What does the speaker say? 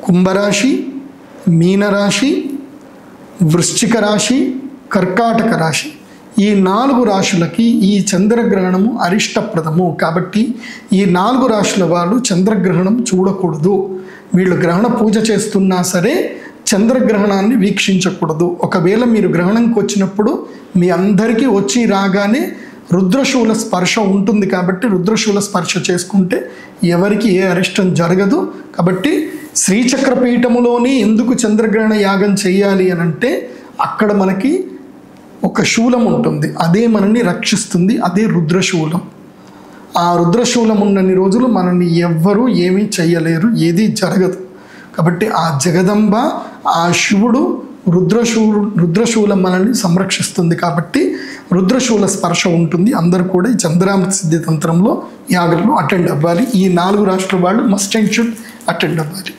కుంభరాశి, మీనరాశి, వృశ్చిక రాశి, కర్కాటక రాశి, ఈ 4 రాశులకి ఈ చంద్రగ్రహణము అరిష్టప్రదము. కాబట్టి ఈ 4 రాశుల వాళ్ళు చంద్రగ్రహణం చూడకూడదు. వీళ్ళు గ్రహణ పూజ చేస్తున్నా సరే చంద్రగ్రహణాన్ని వీక్షించకూడదు. ఒకవేళ మీరు గ్రహణంకి వచ్చినప్పుడు మీ అందరికీ వచ్చి రాగానే రుద్రశూల స్పర్శ ఉంటుంది. కాబట్టి రుద్రశూల స్పర్శ చేసుకుంటే ఎవరికి ఏ అరిష్టం జరగదు. కాబట్టి శ్రీచక్రపీఠములోని ఎందుకు చంద్రగ్రహణ యాగం చేయాలి అని అంటే అక్కడ మనకి ఒక శూలం ఉంటుంది, అదే మనల్ని రక్షిస్తుంది, అదే రుద్రశూలం. ఆ రుద్రశూలం ఉన్నన్ని రోజులు మనల్ని ఎవ్వరూ ఏమీ చెయ్యలేరు, ఏది జరగదు. కాబట్టి ఆ జగదంబ, ఆ శివుడు రుద్రశూలం మనల్ని సంరక్షిస్తుంది. కాబట్టి రుద్రశూల స్పర్శ ఉంటుంది. అందరూ కూడా ఈ చంద్రామృత సిద్ధి తంత్రంలో యాగంలో అటెండ్ అవ్వాలి. ఈ 4 రాష్ట్రాల వాళ్ళు మస్ట్ అండ్ షుడ్ అటెండ్ అవ్వాలి.